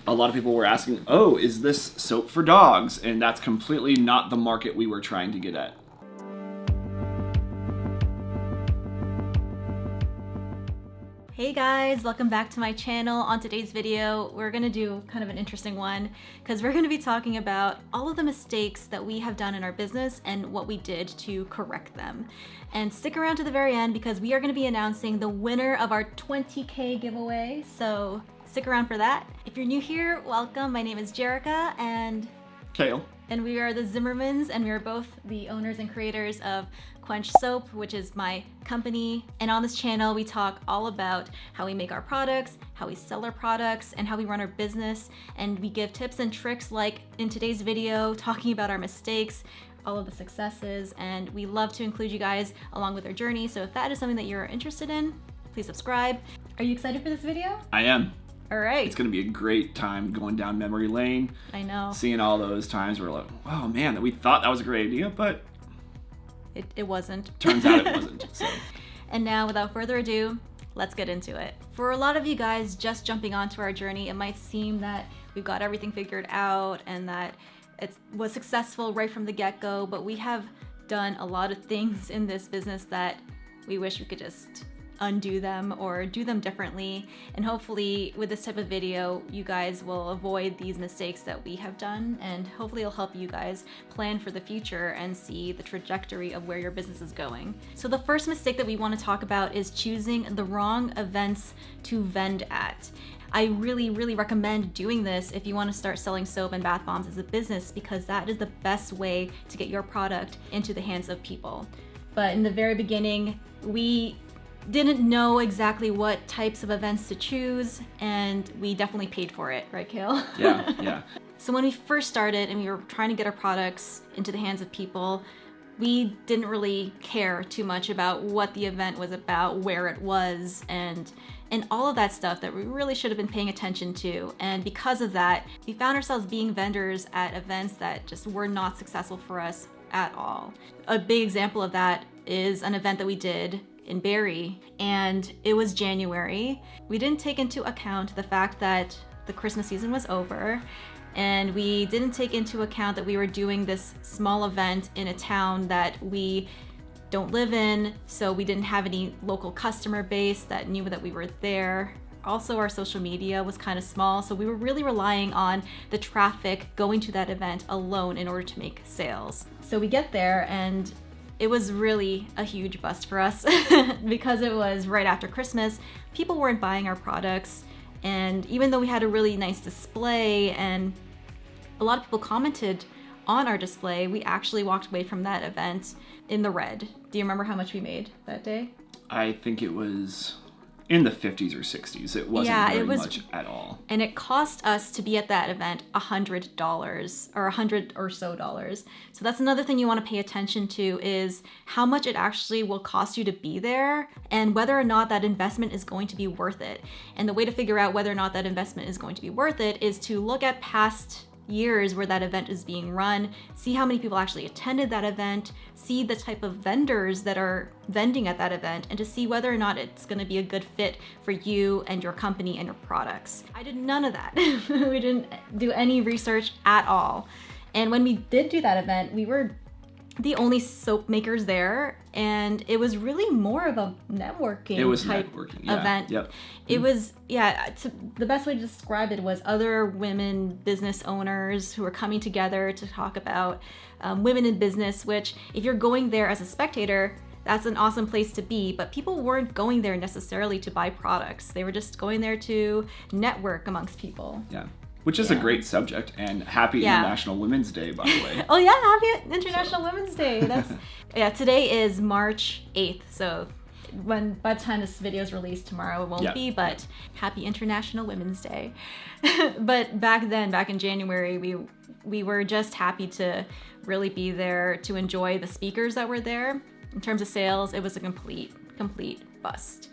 a lot of people were asking, oh, is this soap for dogs? And that's completely not the market we were trying to get at. Hey guys, welcome back to my channel. On today's video, we're gonna do kind of an interesting one because we're gonna be talking about all of the mistakes that we have done in our business and what we did to correct them. And stick around to the very end because we are gonna be announcing the winner of our 20K giveaway. So stick around for that. If you're new here, welcome. My name is Jerica and Kale. And we are the Zimmermans, and we are both the owners and creators of Quench Soap, which is my company. And on this channel, we talk all about how we make our products, how we sell our products, and how we run our business. And we give tips and tricks like in today's video, talking about our mistakes, all of the successes, and we love to include you guys along with our journey. So if that is something that you're interested in, please subscribe. Are you excited for this video? I am. All right. It's going to be a great time going down memory lane. I know. Seeing all those times where we're like, wow, man, that we thought that was a great idea, but it wasn't. Turns out it wasn't. So. And now, without further ado, let's get into it. For a lot of you guys just jumping onto our journey, it might seem that we've got everything figured out and that it was successful right from the get-go, but we have done a lot of things in this business that we wish we could just undo them or do them differently. And hopefully with this type of video, you guys will avoid these mistakes that we have done, and hopefully it'll help you guys plan for the future and see the trajectory of where your business is going. So the first mistake that we want to talk about is choosing the wrong events to vend at. I really recommend doing this if you want to start selling soap and bath bombs as a business, because that is the best way to get your product into the hands of people. But in the very beginning, we didn't know exactly what types of events to choose, and we definitely paid for it, right, Kale? Yeah. So when we first started and we were trying to get our products into the hands of people, we didn't really care too much about what the event was about, where it was, and all of that stuff that we really should have been paying attention to. And because of that, we found ourselves being vendors at events that just were not successful for us at all. A big example of that is an event that we did in Barrie, and it was January. We didn't take into account the fact that the Christmas season was over, and we didn't take into account that we were doing this small event in a town that we don't live in, so we didn't have any local customer base that knew that we were there. Also, our social media was kind of small, so we were really relying on the traffic going to that event alone in order to make sales. So we get there, and it was really a huge bust for us because it was right after Christmas. People weren't buying our products, and even though we had a really nice display and a lot of people commented on our display, we actually walked away from that event in the red. Do you remember how much we made that day? I think it was in the 50s or 60s. It wasn't very much at all. And it cost us to be at that event $100 or $100 or so. So that's another thing you want to pay attention to, is how much it actually will cost you to be there and whether or not that investment is going to be worth it. And the way to figure out whether or not that investment is going to be worth it is to look at past years where that event is being run, see how many people actually attended that event, see the type of vendors that are vending at that event, and to see whether or not it's going to be a good fit for you and your company and your products. I did none of that. We didn't do any research at all. And when we did do that event, we were the only soap makers there, and it was really more of a networking event. Yep. It was, the best way to describe it was other women business owners who were coming together to talk about women in business, which if you're going there as a spectator, that's an awesome place to be, but people weren't going there necessarily to buy products. They were just going there to network amongst people. Yeah. Which is a great subject, and happy International Women's Day, by the way. Oh yeah, happy International Women's Day. That's today is March 8th, so by the time this video is released tomorrow, it won't be, but happy International Women's Day. But back then, back in January, we were just happy to really be there, to enjoy the speakers that were there. In terms of sales, it was a complete bust.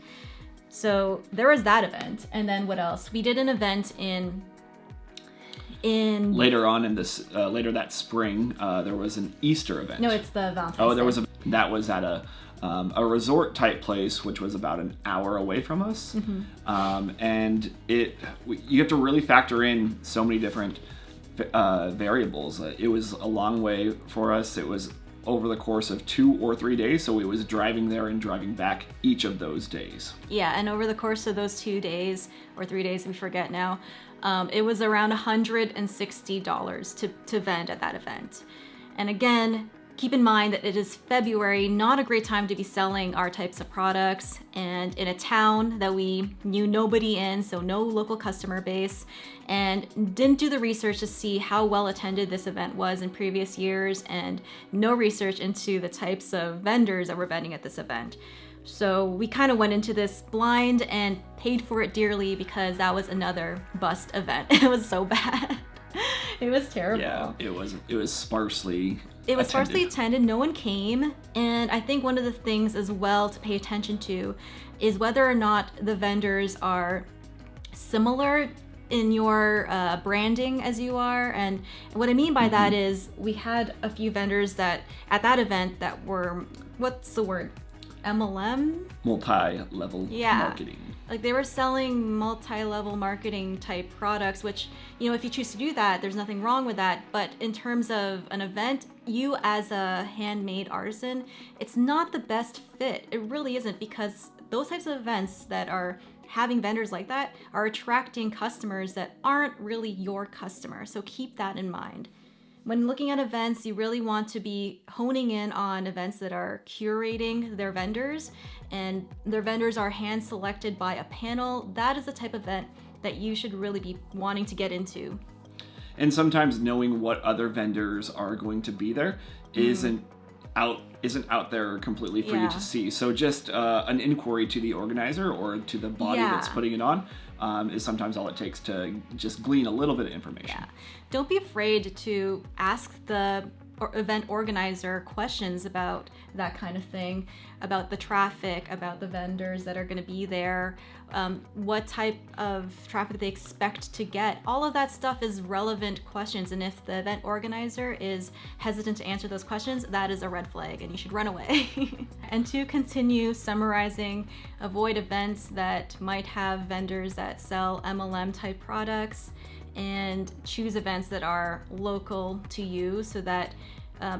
So there was that event, and then what else? We did an event later on in this later that spring, there was an Easter event. No, it's the Valentine's Oh, Day. that was at a a resort type place, which was about an hour away from us. And you have to really factor in so many different variables. It was a long way for us. It was over the course of 2 or 3 days, so it was driving there and driving back each of those days. Yeah, and over the course of those 2 days or 3 days, we forget now, it was around $160 to vend at that event. And again, keep in mind that it is February, not a great time to be selling our types of products, and in a town that we knew nobody in, so no local customer base, and didn't do the research to see how well attended this event was in previous years, and no research into the types of vendors that were vending at this event. So we kind of went into this blind and paid for it dearly because that was another bust event. It was so bad. It was terrible. Yeah, it was sparsely attended. No one came. And I think one of the things as well to pay attention to is whether or not the vendors are similar in your branding as you are. And what I mean by that is we had a few vendors that at that event that were, what's the word? MLM? Multi-level marketing. Like they were selling multi-level marketing type products, which, you know, if you choose to do that, there's nothing wrong with that. But in terms of an event, you as a handmade artisan, it's not the best fit. It really isn't, because those types of events that are having vendors like that are attracting customers that aren't really your customer. So keep that in mind. When looking at events, you really want to be honing in on events that are curating their vendors, and their vendors are hand-selected by a panel. That is the type of event that you should really be wanting to get into. And sometimes knowing what other vendors are going to be there isn't out there completely for you to see. So just an inquiry to the organizer or to the body that's putting it on is sometimes all it takes to just glean a little bit of information. Yeah. Don't be afraid to ask the event organizer questions about that kind of thing, about the traffic, about the vendors that are going to be there, what type of traffic they expect to get. All of that stuff is relevant questions, and if the event organizer is hesitant to answer those questions, that is a red flag and you should run away. And to continue summarizing, avoid events that might have vendors that sell MLM type products, and choose events that are local to you so that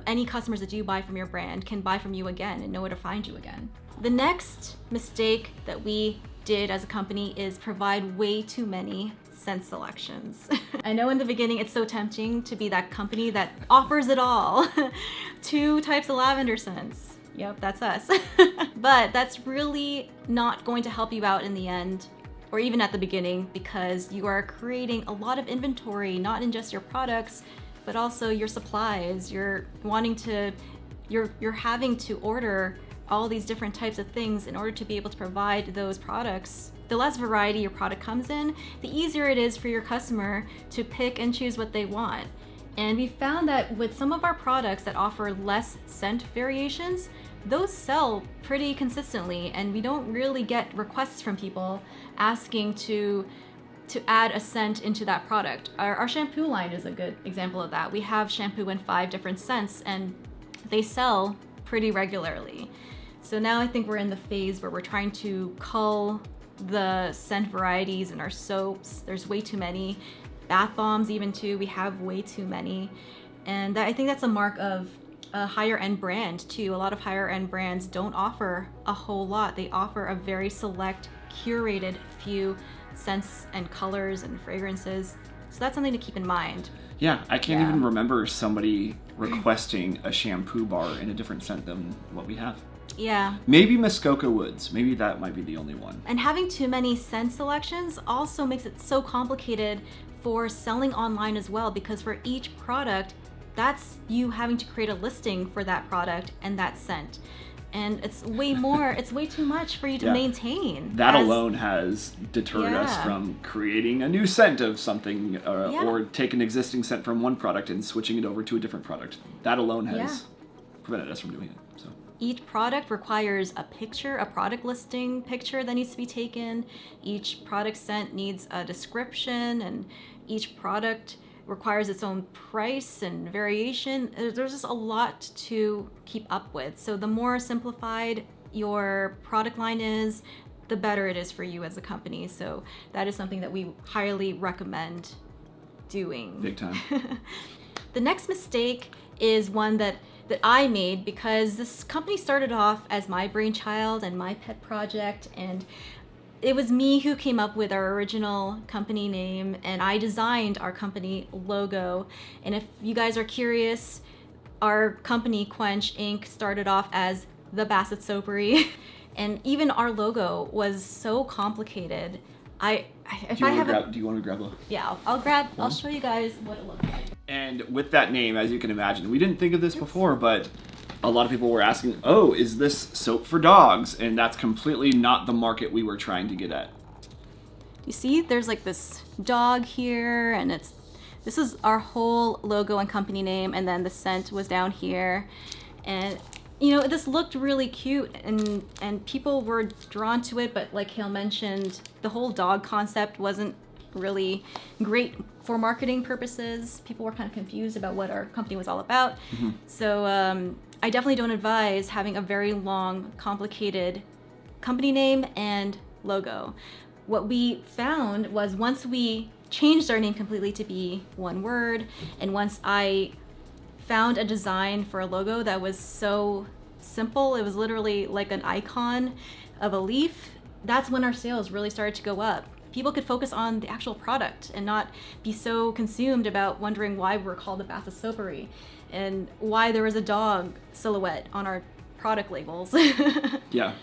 any customers that do buy from your brand can buy from you again and know where to find you again. The next mistake that we did as a company is provide way too many scent selections. I know in the beginning it's so tempting to be that company that offers it all. 2 types of lavender scents. Yep, that's us. But that's really not going to help you out in the end, or even at the beginning, because you are creating a lot of inventory, not in just your products, but also your supplies. You're having to order all these different types of things in order to be able to provide those products. The less variety your product comes in, the easier it is for your customer to pick and choose what they want. And we found that with some of our products that offer less scent variations, those sell pretty consistently, and we don't really get requests from people asking to add a scent into that product. Our shampoo line is a good example of that. We have shampoo in 5 different scents, and they sell pretty regularly. So now I think we're in the phase where we're trying to cull the scent varieties in our soaps. There's way too many. Bath bombs even too, we have way too many. And I think that's a mark of a higher end brand too. A lot of higher end brands don't offer a whole lot. They offer a very select, curated few scents and colors and fragrances. So that's something to keep in mind. Yeah, I can't even remember somebody requesting a shampoo bar in a different scent than what we have. Yeah. Maybe Muskoka Woods. Maybe that might be the only one. And having too many scent selections also makes it so complicated for selling online as well, because for each product, that's you having to create a listing for that product and that scent. And it's way too much for you to maintain. That alone has deterred us from creating a new scent of something or take an existing scent from one product and switching it over to a different product. That alone has prevented us from doing it. So each product requires a product listing picture that needs to be taken. Each product scent needs a description, and each product requires its own price and variation. There's just a lot to keep up with. So the more simplified your product line is, the better it is for you as a company. So that is something that we highly recommend doing. Big time. The next mistake is one that I made, because this company started off as my brainchild and my pet project, and it was me who came up with our original company name, and I designed our company logo. And if you guys are curious, our company, Quench Inc., started off as the Bassett Soapery, and even our logo was so complicated. Do you want to grab a... Yeah, I'll show you guys what it looks like. And with that name, as you can imagine, we didn't think of this before, but a lot of people were asking, oh, is this soap for dogs? And that's completely not the market we were trying to get at. You see, there's like this dog here, and this is our whole logo and company name, and then the scent was down here. And you know, this looked really cute, and people were drawn to it, but like Hale mentioned, the whole dog concept wasn't really great for marketing purposes. People were kind of confused about what our company was all about. Mm-hmm. So I definitely don't advise having a very long, complicated company name and logo. What we found was, once we changed our name completely to be one word, and once I found a design for a logo that was so simple, it was literally like an icon of a leaf, that's when our sales really started to go up. People could focus on the actual product and not be so consumed about wondering why we're called the Bassett Soapery and why there was a dog silhouette on our product labels. Yeah.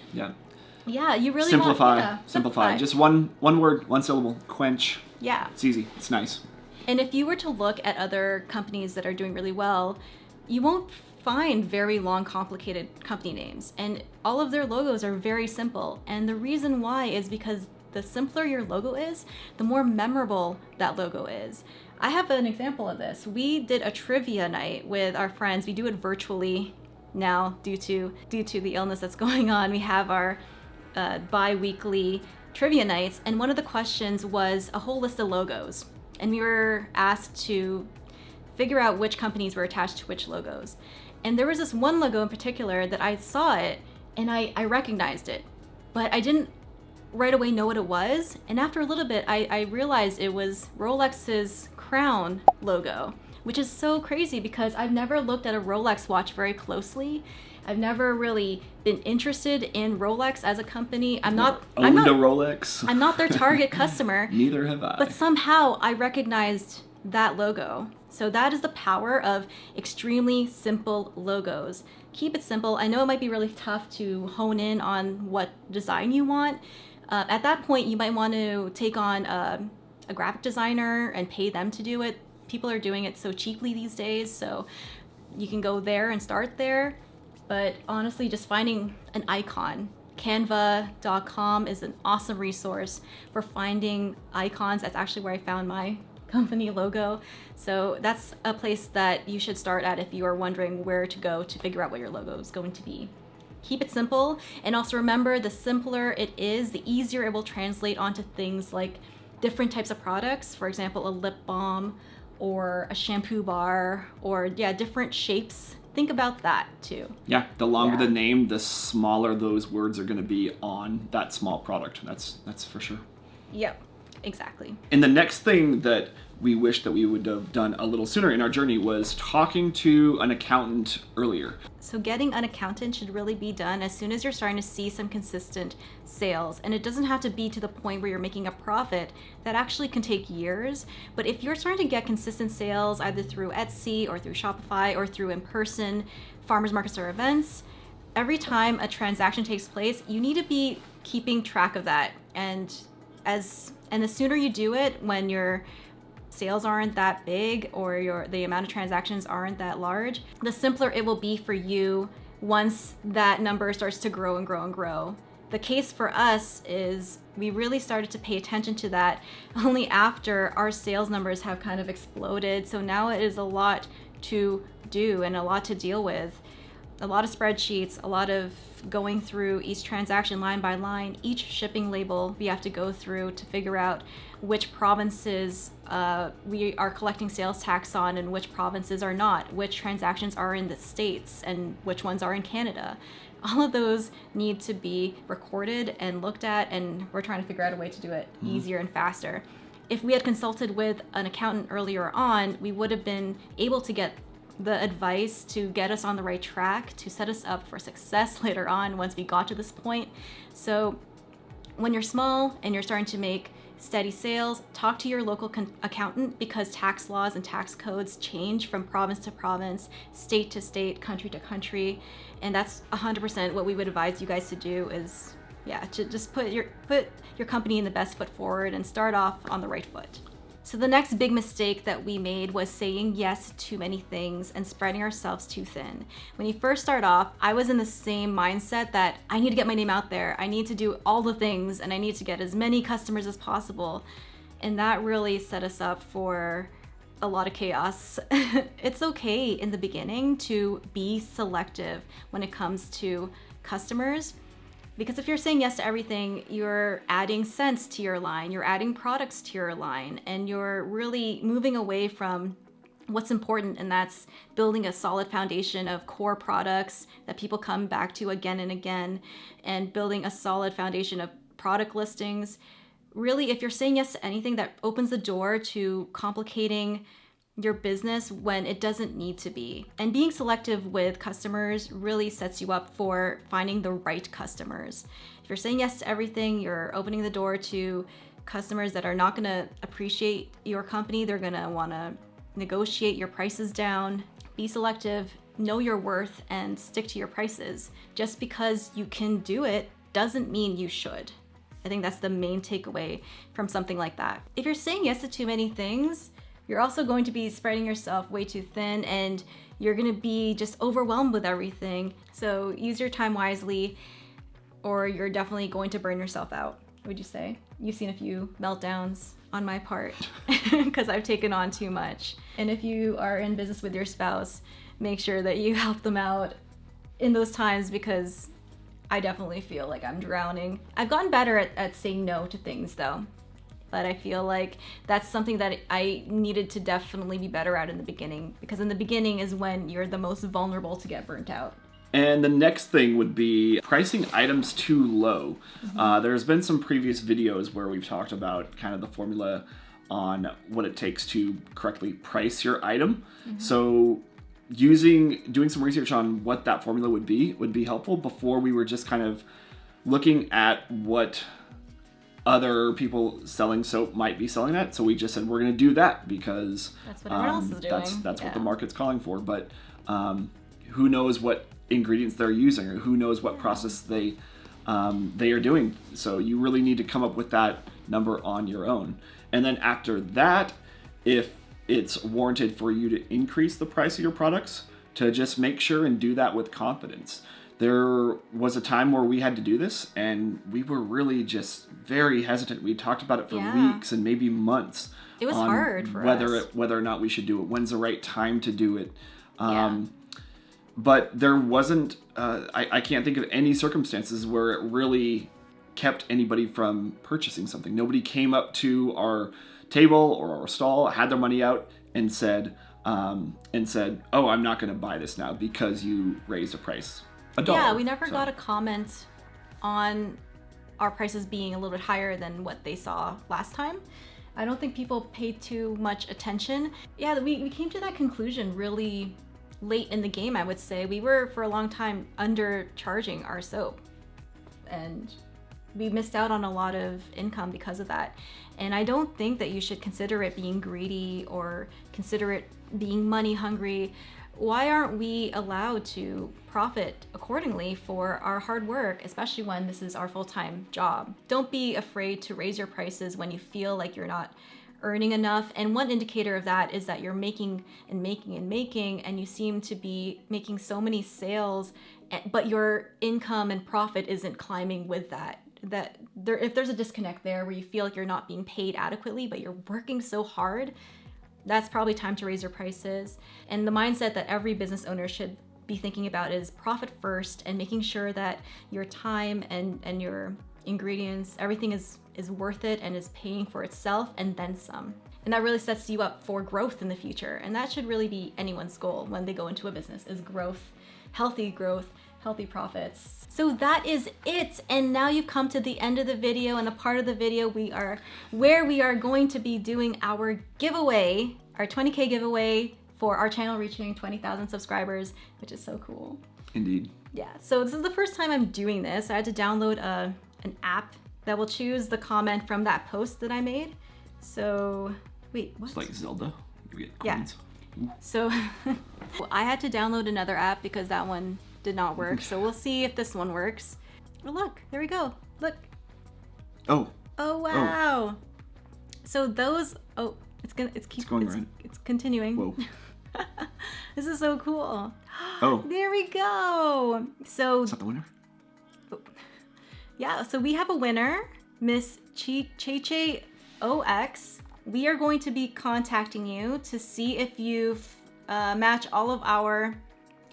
Yeah, you really simplify. Just one word, one syllable. Quench. Yeah. It's easy. It's nice. And if you were to look at other companies that are doing really well, you won't find very long, complicated company names. And all of their logos are very simple. And the reason why is because the simpler your logo is, the more memorable that logo is. I have an example of this. We did a trivia night with our friends. We do it virtually now due to the illness that's going on. We have our bi-weekly trivia nights, and one of the questions was a whole list of logos. And we were asked to figure out which companies were attached to which logos. And there was this one logo in particular that I saw it and I recognized it, but I didn't right away know what it was. And after a little bit, I realized it was Rolex's crown logo, which is so crazy because I've never looked at a Rolex watch very closely. I've never really been interested in Rolex as a company. I'm not a Rolex. I'm not their target customer. Neither have I. But somehow I recognized that logo. So that is the power of extremely simple logos. Keep it simple. I know it might be really tough to hone in on what design you want. At that point, you might want to take on a graphic designer and pay them to do it. People are doing it so cheaply these days, so you can go there and start there. But honestly, just finding an icon. Canva.com is an awesome resource for finding icons. That's actually where I found my company logo. So that's a place that you should start at if you are wondering where to go to figure out what your logo is going to be. Keep it simple, and also remember, the simpler it is, the easier it will translate onto things like different types of products. For example, a lip balm or a shampoo bar, or different shapes. Think about that too. Yeah, the longer the name, the smaller those words are going to be on that small product. That's for sure. Yep, exactly. And the next thing that we wish that we would have done a little sooner in our journey was talking to an accountant earlier. So getting an accountant should really be done as soon as you're starting to see some consistent sales. And it doesn't have to be to the point where you're making a profit. That actually can take years. But if you're starting to get consistent sales either through Etsy or through Shopify or through in-person farmers markets or events, every time a transaction takes place, you need to be keeping track of that. And the sooner you do it, when your sales aren't that big or the amount of transactions aren't that large, the simpler it will be for you once that number starts to grow and grow and grow. The case for us is we really started to pay attention to that only after our sales numbers have kind of exploded. So now it is a lot to do and a lot to deal with. a lot of spreadsheets, a lot of going through each transaction line by line, each shipping label we have to go through to figure out which provinces we are collecting sales tax on and which provinces are not, which transactions are in the States and which ones are in Canada. All of those need to be recorded and looked at, and we're trying to figure out a way to do it easier and faster. If we had consulted with an accountant earlier on, we would have been able to get the advice to get us on the right track, to set us up for success later on once we got to this point. So when you're small and you're starting to make steady sales, talk to your local accountant, because tax laws and tax codes change from province to province, state to state, country to country. And that's 100% what we would advise you guys to do is, to just put your company in the best foot forward and start off on the right foot. So the next big mistake that we made was saying yes to too many things and spreading ourselves too thin. When you first start off, I was in the same mindset that I need to get my name out there. I need to do all the things and I need to get as many customers as possible. And that really set us up for a lot of chaos. It's okay in the beginning to be selective when it comes to customers. Because if you're saying yes to everything, you're adding scents to your line, you're adding products to your line, and you're really moving away from what's important, and that's building a solid foundation of core products that people come back to again and again, and building a solid foundation of product listings. Really, if you're saying yes to anything, that opens the door to complicating your business when it doesn't need to be. And being selective with customers really sets you up for finding the right customers. If you're saying yes to everything, you're opening the door to customers that are not going to appreciate your company. They're going to want to negotiate your prices down. Be selective, know your worth, and stick to your prices. Just because you can do it doesn't mean you should. I think that's the main takeaway from something like that. If you're saying yes to too many things, you're also going to be spreading yourself way too thin, and you're going to be just overwhelmed with everything. So use your time wisely, or you're definitely going to burn yourself out, would you say? You've seen a few meltdowns on my part because I've taken on too much. And if you are in business with your spouse, make sure that you help them out in those times, because I definitely feel like I'm drowning. I've gotten better at saying no to things though. But I feel like that's something that I needed to definitely be better at in the beginning, because in the beginning is when you're the most vulnerable to get burnt out. And the next thing would be pricing items too low. There's been some previous videos where we've talked about kind of the formula on what it takes to correctly price your item. So doing some research on what that formula would be helpful. Before, we were just kind of looking at what other people selling soap might be selling at, so we just said we're going to do that because that's what everyone else is doing. That's what the market's calling for. But who knows what ingredients they're using, or who knows what process they are doing? So you really need to come up with that number on your own. And then after that, if it's warranted for you to increase the price of your products, to just make sure and do that with confidence. There was a time where we had to do this, and we were really just very hesitant. We talked about it for weeks and maybe months. It was hard for us. Whether or not we should do it. When's the right time to do it? But there wasn't, I can't think of any circumstances where it really kept anybody from purchasing something. Nobody came up to our table or our stall, had their money out, and said, "Oh, I'm not going to buy this now because you raised a price." Yeah, we never got a comment on our prices being a little bit higher than what they saw last time. I don't think people paid too much attention. Yeah, we came to that conclusion really late in the game, I would say. We were, for a long time, undercharging our soap. And we missed out on a lot of income because of that. And I don't think that you should consider it being greedy or consider it being money hungry. Why aren't we allowed to profit accordingly for our hard work, especially when this is our full-time job? Don't be afraid to raise your prices when you feel like you're not earning enough. And one indicator of that is that you're making and you seem to be making so many sales, but your income and profit isn't climbing with that. If there's a disconnect there where you feel like you're not being paid adequately, but you're working so hard, that's probably time to raise your prices. And the mindset that every business owner should be thinking about is profit first and making sure that your time and your ingredients, everything is worth it and is paying for itself and then some. And that really sets you up for growth in the future. And that should really be anyone's goal when they go into a business, is growth, healthy profits. So that is it. And now you've come to the end of the video, and the part of the video where we are going to be doing our giveaway, our 20K giveaway for our channel reaching 20,000 subscribers, which is so cool. Indeed. Yeah, so this is the first time I'm doing this. I had to download an app that will choose the comment from that post that I made. So, wait, what? It's like Zelda. You get coins. Yeah. So, I had to download another app because that one did not work. So we'll see if this one works. Oh, look, there we go. Look. Oh. Oh, wow. Oh. So those, it's continuing. Whoa. This is so cool. Oh. There we go. So. Is that the winner? Yeah, so we have a winner, Miss Cheche OX. We are going to be contacting you to see if you've matched all of our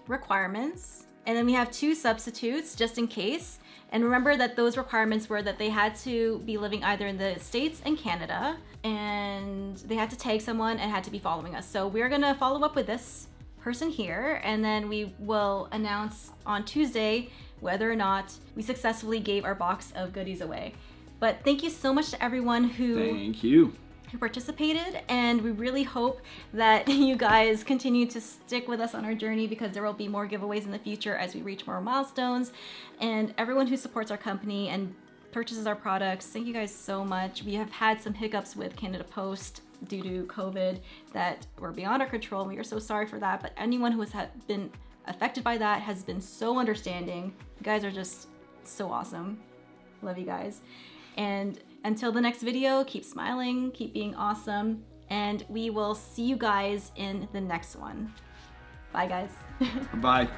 requirements. And then we have 2 substitutes just in case. And remember that those requirements were that they had to be living either in the States and Canada, and they had to tag someone and had to be following us. So we're gonna follow up with this person here, and then we will announce on Tuesday whether or not we successfully gave our box of goodies away. But thank you so much to everyone who participated, and we really hope that you guys continue to stick with us on our journey, because there will be more giveaways in the future as we reach more milestones. And everyone who supports our company and purchases our products, thank you guys so much. We have had some hiccups with Canada Post due to COVID that were beyond our control. We are so sorry for that, but anyone who has been affected by that has been so understanding. You guys are just so awesome. Love you guys. And until the next video, keep smiling, keep being awesome, and we will see you guys in the next one. Bye, guys. Bye.